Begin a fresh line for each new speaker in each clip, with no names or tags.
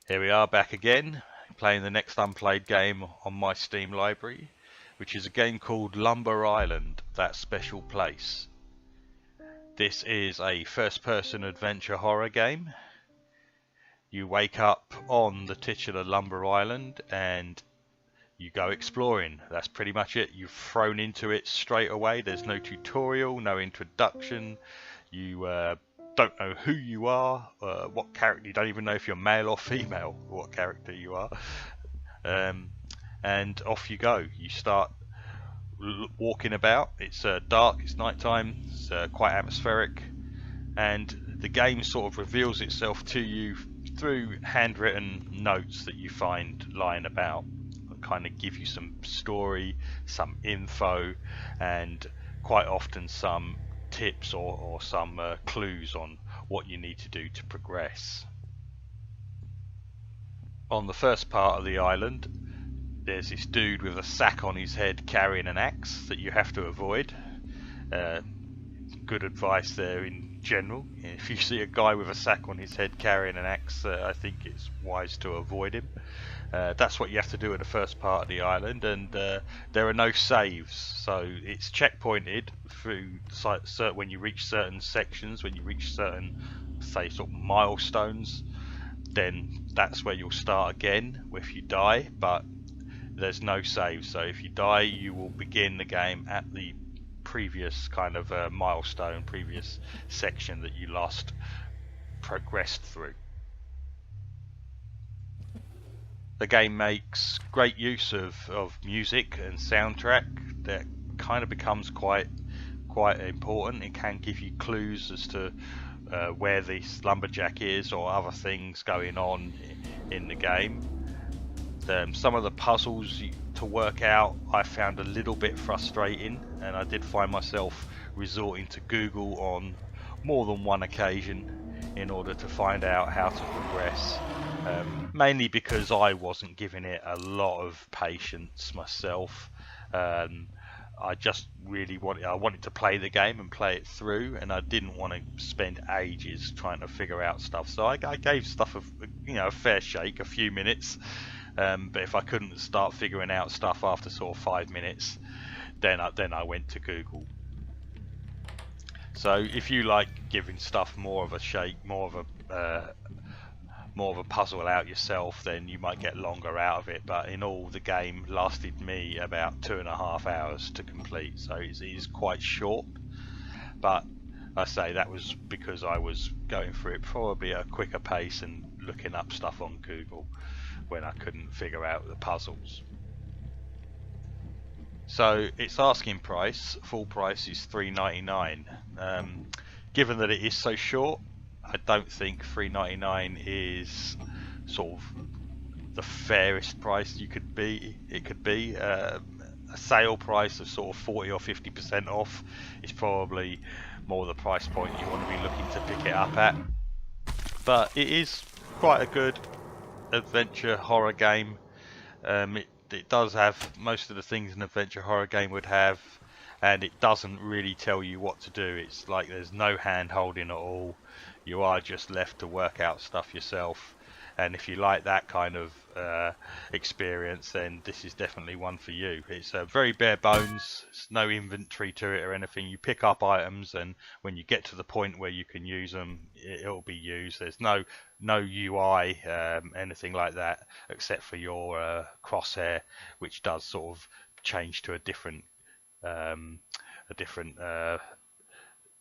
Here we are back again, playing the next unplayed game on my Steam library, which is a game called Lumber Island, That Special Place. This is a first-person adventure horror game. You wake up on the titular Lumber Island and you go exploring. That's pretty much it. You've thrown into it straight away. There's no tutorial, no introduction. You don't know who you are, what character. You don't even know if you're male or female, what character you are. And off you go. You start walking about. It's dark, it's nighttime, it's quite atmospheric, and the game sort of reveals itself to you through handwritten notes that you find lying about, that kind of give you some story, some info, and quite often some tips or some clues on what you need to do to progress. On the first part of the island, there's this dude with a sack on his head carrying an axe that you have to avoid. Good advice there in general. If you see a guy with a sack on his head carrying an axe, I think it's wise to avoid him. That's what you have to do in the first part of the island, and there are no saves, so it's checkpointed through when you reach certain sections, when you reach certain, say, sort of milestones, then that's where you'll start again if you die, but there's no save, so if you die you will begin the game at the previous kind of milestone, previous section that you last progressed through. The game makes great use of music and soundtrack that kind of becomes quite important. It can give you clues as to where this lumberjack is or other things going on in the game. Some of the puzzles to work out I found a little bit frustrating, and I did find myself resorting to Google on more than one occasion in order to find out how to progress, mainly because I wasn't giving it a lot of patience myself. I just really wanted to play the game and play it through, and I didn't want to spend ages trying to figure out stuff, so I gave stuff a fair shake, a few minutes. But if I couldn't start figuring out stuff after sort of 5 minutes, then I went to Google. So if you like giving stuff more of a shake, more of a puzzle out yourself, then you might get longer out of it. But in all, the game lasted me about 2.5 hours to complete, so it is quite short. But I say that was because I was going through it probably at a quicker pace and looking up stuff on Google when I couldn't figure out the puzzles. So its asking price, full price, is $3.99. Given that it is so short, I don't think $3.99 is sort of the fairest price it could be. A sale price of sort of 40 or 50% off is probably more the price point you want to be looking to pick it up at. But it is quite a good adventure horror game. It does have most of the things an adventure horror game would have, and it doesn't really tell you what to do. It's like there's no hand holding at all. You are just left to work out stuff yourself, and if you like that kind of experience, then this is definitely one for you. It's very bare bones. There's no inventory to it or anything. You pick up items, and when you get to the point where you can use them, it'll be used. There's no UI, anything like that, except for your crosshair, which does sort of change to a different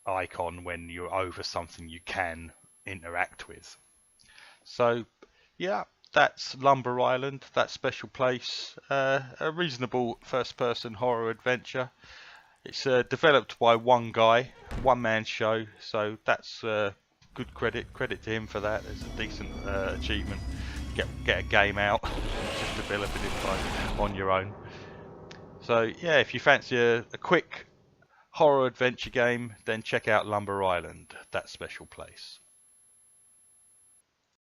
icon when you're over something you can interact with. So yeah, that's Lumber Island, That Special Place, a reasonable first-person horror adventure. It's developed by one guy, one-man show, so that's good credit to him for that. It's a decent achievement. Get a game out, just developing it on your own. So yeah, if you fancy a quick horror adventure game, then check out Lumber Island, That Special Place.